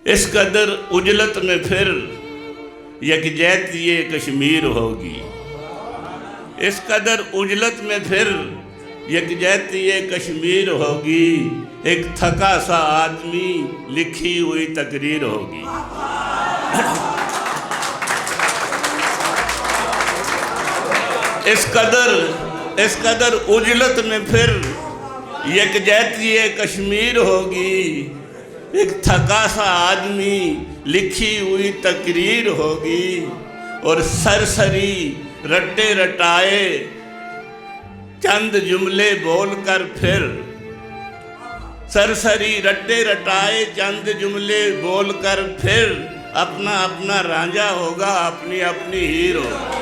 اس قدر اجلت میں پھر یکجہت یہ کشمیر ہوگی، اس قدر اجلت میں پھر یکجہت یہ کشمیر ہوگی، ایک تھکا سا آدمی لکھی ہوئی تقریر ہوگی۔ اس قدر اجلت میں پھر یکجہت یہ کشمیر ہوگی، ایک تھکا سا آدمی لکھی ہوئی تقریر ہوگی، اور سرسری رٹے رٹائے چند جملے بول کر پھر، سرسری رٹے رٹائے چند جملے بول کر پھر اپنا اپنا رانجھا ہوگا، اپنی اپنی ہیر ہوگی۔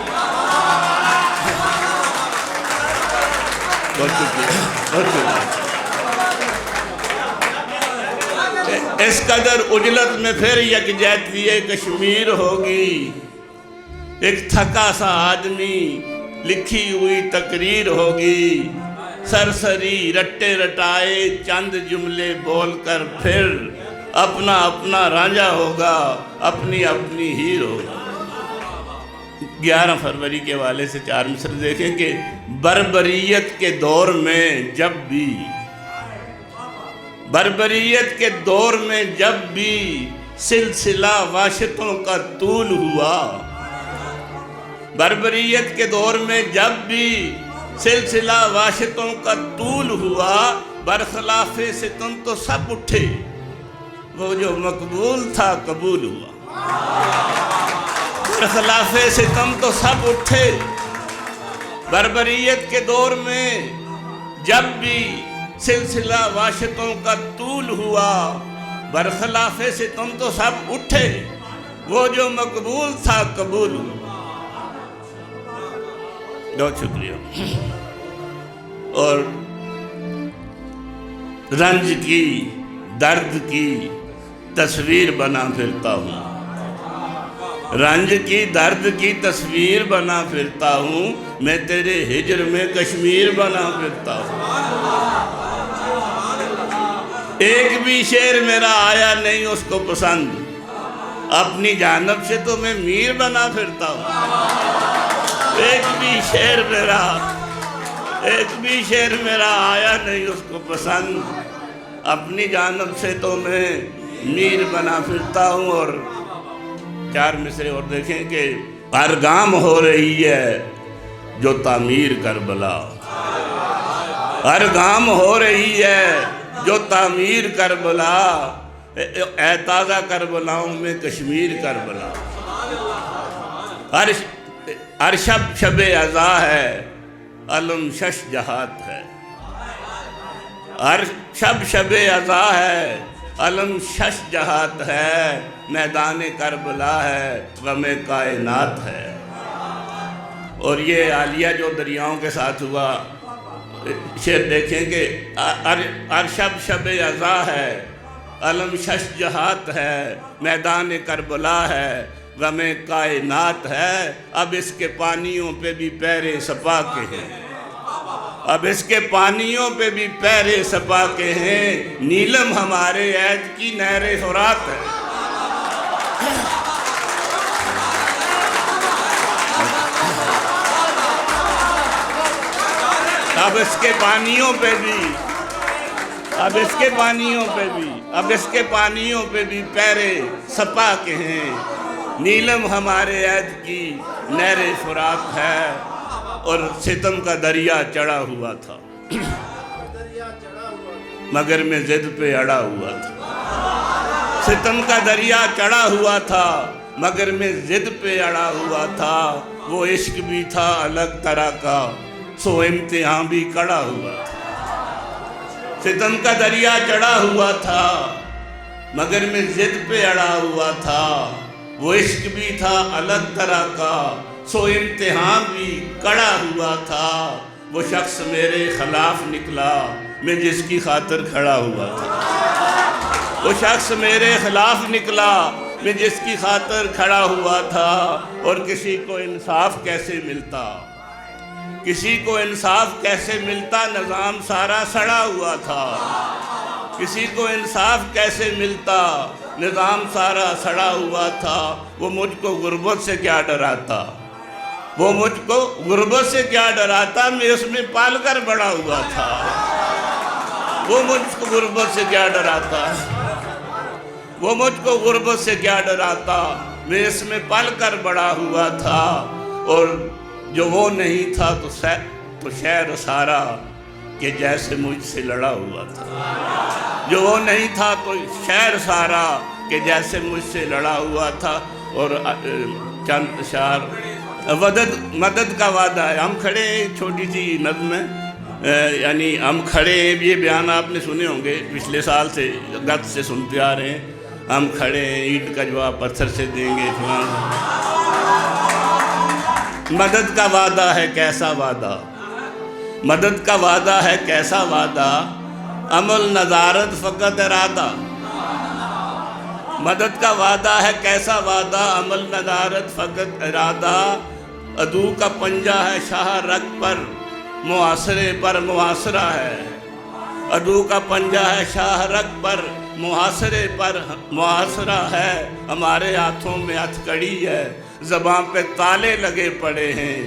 اس قدر اجلت میں پھر یکجہت یہ کشمیر ہوگی، ایک تھکا سا آدمی لکھی ہوئی تقریر ہوگی، سرسری رٹے رٹائے چند جملے بول کر پھر اپنا اپنا رانجھا ہوگا، اپنی اپنی ہیر ہوگی۔ 11 فروری کے حوالے سے 4 مصرع دیکھیں کہ بربریت کے دور میں جب بھی سلسلہ واشتوں کا طول ہوا، بربریت کے دور میں جب بھی سلسلہ واشتوں کا طول ہوا، برخلاف ستم تو سب اٹھے، وہ جو مقبول تھا قبول ہوا۔ برخلاف ستم تو سب اٹھے، بربریت کے دور میں جب بھی سلسلہ واشتوں کا طول ہوا، برخلاف ستم تو سب اٹھے، وہ جو مقبول تھا قبول ہوا۔ بہت شکریہ۔ اور رنج کی درد کی تصویر بنا پھرتا ہوں، رنج کی درد کی تصویر بنا پھرتا ہوں، میں تیرے ہجر میں کشمیر بنا پھرتا ہوں۔ ایک بھی شعر میرا آیا نہیں اس کو پسند، اپنی جانب سے تو میں میر بنا پھرتا ہوں۔ ایک بھی شعر میرا آیا نہیں اس کو پسند، اپنی جانب سے تو میں میر بنا پھرتا ہوں۔ اور 4 مصرع اور دیکھیں کہ ہر گام ہو رہی ہے جو تعمیر کربلا، ہر گام ہو رہی ہے جو تعمیر کربلا، اے تازہ کربلاؤں میں کشمیر کربلا۔ ہر شب عزا ہے، علم شش جہات ہے، ہر شب عزا ہے، علم شش جہات ہے، میدان کربلا ہے، غم کائنات ہے۔ اور یہ عالیہ جو دریاؤں کے ساتھ ہوا، شعر دیکھیں کہ ہر شب عزا ہے، علم شش جہات ہے، میدان کربلا ہے، غم کائنات ہے۔ اب اس کے پانیوں پہ بھی پیر صفا کے ہیں، اب اس کے پانیوں پہ بھی پیر صفا کے ہیں، نیلم ہمارے عید کی نہر فرات ہے۔ اب اس کے پانیوں پہ بھی پیر صفا کے ہیں، نیلم ہمارے عید کی نہر فرات ہے۔ اور ستم کا دریا چڑھا ہوا تھا، مگر میں ضد پہ اڑا ہوا تھا۔ ستم کا دریا چڑھا ہوا تھا، مگر میں ضد پہ اڑا ہوا تھا۔ وہ عشق بھی تھا الگ طرح کا، سو امتحان بھی کڑا ہوا تھا۔ ستم کا دریا چڑھا ہوا تھا، مگر میں ضد پہ اڑا ہوا تھا۔ وہ عشق بھی تھا الگ طرح کا، سو امتحان بھی کڑا ہوا تھا۔ وہ شخص میرے خلاف نکلا، میں جس کی خاطر کھڑا ہوا تھا۔ وہ شخص میرے خلاف نکلا، میں جس کی خاطر کھڑا ہوا تھا۔ اور کسی کو انصاف کیسے ملتا، کسی کو انصاف کیسے ملتا، نظام سارا سڑا ہوا تھا۔ کسی کو انصاف کیسے ملتا، نظام سارا سڑا ہوا تھا، وہ مجھ کو غربت سے کیا ڈراتا، وہ مجھ کو غربت سے کیا ڈراتا، میں اس میں پال کر بڑا ہوا تھا، وہ مجھ کو غربت سے کیا ڈراتا، وہ مجھ کو غربت سے کیا ڈراتا، میں اس میں پل کر بڑا ہوا تھا، اور جو وہ نہیں تھا تو شہر سارا کہ جیسے مجھ سے لڑا ہوا تھا، جو وہ نہیں تھا تو شہر سارا کہ جیسے مجھ سے لڑا ہوا تھا۔ اور چند اشعار مدد کا وعدہ ہے۔ ہم کھڑے، چھوٹی سی نظم ہے، یعنی ہم کھڑے، یہ بیان آپ نے سنے ہوں گے، پچھلے سال سے گت سے سنتے آ رہے ہیں، ہم کھڑے ہیں، اینٹ کا جواب پتھر سے دیں گے، مدد کا وعدہ ہے کیسا وعدہ، مدد کا وعدہ ہے کیسا وعدہ، عمل نظارت فقط ارادہ، مدد کا وعدہ ہے کیسا وعدہ، عمل نظارت فقط ارادہ، عدو کا پنجہ ہے شاہ رگ پر، محاصرے پر محاصرہ ہے، عدو کا پنجہ ہے شاہ رگ پر، محاصرے پر محاصرہ ہے، ہمارے ہاتھوں میں ہتھکڑی ہے، زباں پہ تالے لگے پڑے ہیں،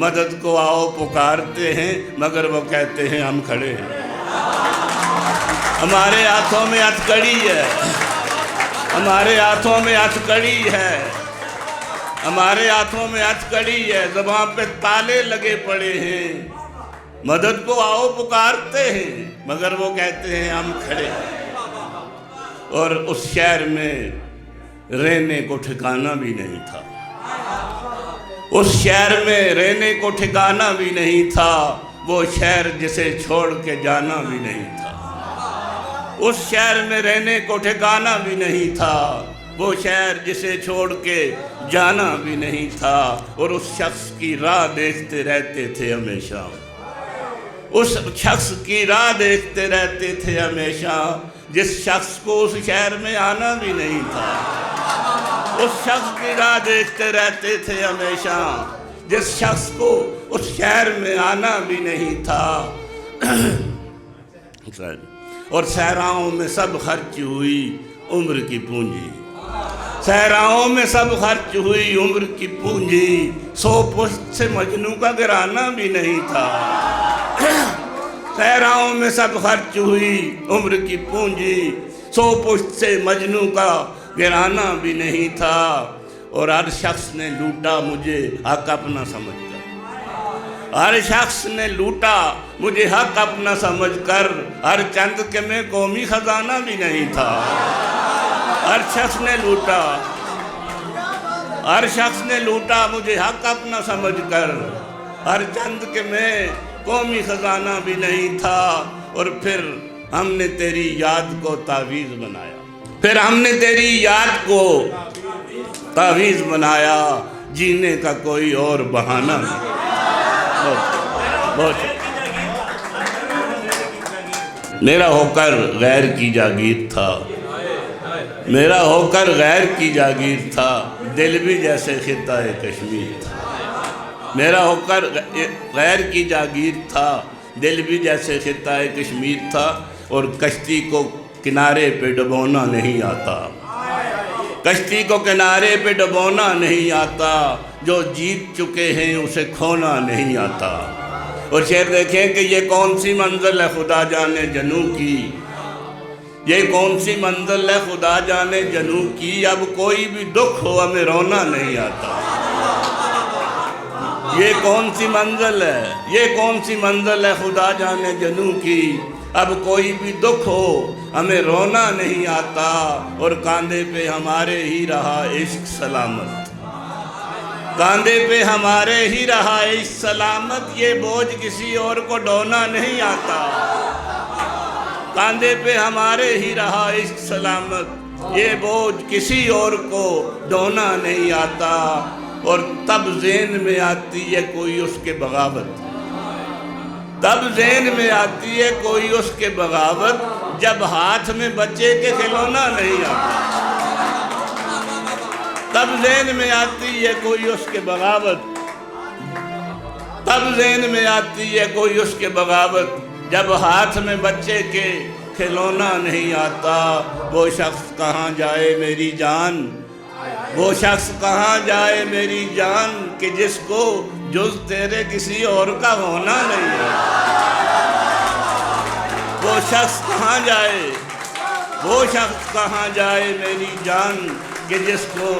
مدد کو آؤ پکارتے ہیں مگر وہ کہتے ہیں ہم کھڑے ہیں، ہمارے ہاتھوں میں ہتھکڑی ہے، ہمارے ہاتھوں میں ہتھکڑی ہے، ہمارے ہاتھوں میں ہتھکڑی ہے، زباں پہ تالے لگے پڑے ہیں، مدد کو آؤ پکارتے ہیں مگر وہ کہتے ہیں ہم کھڑے ہیں۔ اور اس شہر میں رہنے کو ٹھکانہ بھی نہیں تھا، اس شہر میں رہنے کو ٹھکانہ بھی نہیں تھا، وہ شہر جسے چھوڑ کے جانا بھی نہیں تھا، اس شہر میں رہنے کو ٹھکانہ بھی نہیں تھا، وہ شہر جسے چھوڑ کے جانا بھی نہیں تھا، اور اس شخص کی راہ دیکھتے رہتے تھے ہمیشہ، اس شخص کی راہ دیکھتے رہتے تھے ہمیشہ، جس شخص کو اس شہر میں آنا بھی نہیں تھا، اس شخص کی راہ دیکھتے رہتے تھے ہمیشہ، جس شخص کو اس شہر میں آنا بھی نہیں تھا، اور صحراؤں میں سب خرچ ہوئی عمر کی پونجی، صحراؤں میں سب خرچ ہوئی عمر کی پونجی، 100 پشت سے مجنوں کا گرانا بھی نہیں تھا، صحراؤں میں سب خرچ ہوئی عمر کی پونجی، 100 پشت سے مجنوں کا گرانا بھی نہیں تھا، اور ہر شخص نے لوٹا مجھے حق اپنا سمجھ کر، ہر شخص نے لوٹا مجھے حق اپنا سمجھ کر، ہر چند کے میں قومی خزانہ بھی نہیں تھا، ہر شخص نے لوٹا، ہر شخص نے لوٹا مجھے حق اپنا سمجھ کر، ہر چند کے میں قومی خزانہ بھی نہیں تھا، اور پھر ہم نے تیری یاد کو تعویذ بنایا، پھر ہم نے تیری یاد کو تعویذ بنایا، جینے کا کوئی اور بہانہ نہیں۔ میرا ہو کر غیر کی جاگیر تھا، میرا ہو کر غیر کی جاگیر تھا، دل بھی جیسے خطہ کشمیر تھا، میرا ہو کر غیر کی جاگیر تھا، دل بھی جیسے خطہ کشمیر تھا، اور کشتی کو کنارے پہ ڈبونا نہیں آتا، کشتی کو کنارے پہ ڈبونا نہیں آتا، جو جیت چکے ہیں اسے کھونا نہیں آتا۔ اور شعر دیکھیں کہ یہ کون سی منزل ہے خدا جانے جنوں کی، یہ کون سی منزل ہے خدا جانے جنوں کی، اب کوئی بھی دکھ ہو ہمیں رونا نہیں آتا، یہ کون سی منزل ہے، یہ کون سی منزل ہے خدا جانے جنوں کی، اب کوئی بھی دکھ ہو ہمیں رونا نہیں آتا، اور کاندھے پہ ہمارے ہی رہا عشق سلامت، کاندھے پہ ہمارے ہی رہا عشق سلامت، یہ بوجھ کسی اور کو ڈھونا نہیں آتا، کاندھے پہ ہمارے ہی رہا عشق سلامت، یہ بوجھ کسی اور کو ڈھونا نہیں آتا، اور تب ذہن میں آتی ہے کوئی اس کے بغاوت، تب ذہن میں آتی ہے کوئی اس کے بغاوت، جب ہاتھ میں بچے کے کھلونا نہیں آتا، تب ذہن میں آتی ہے کوئی اس کے بغاوت، تب ذہن میں آتی ہے کوئی اس کے بغاوت، جب ہاتھ میں بچے کے کھلونا نہیں آتا. وہ شخص کہاں جائے میری جان, وہ شخص کہاں جائے میری جان, کہ جس کو جز تیرے کسی اور کا ہونا نہیں ہے. وہ شخص کہاں جائے, وہ شخص کہاں جائے میری جان, کہ جس کو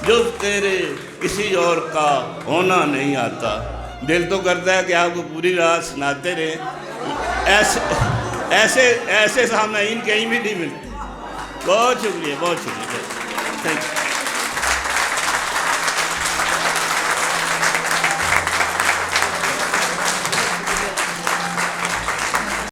جز تیرے کسی اور کا ہونا نہیں آتا. دل تو کرتا ہے کہ آپ کو پوری رات سناتے رہیں, ایسے سامعین کہیں بھی نہیں ملتے. بہت شکریہ, بہت شکریہ, تھینک یو.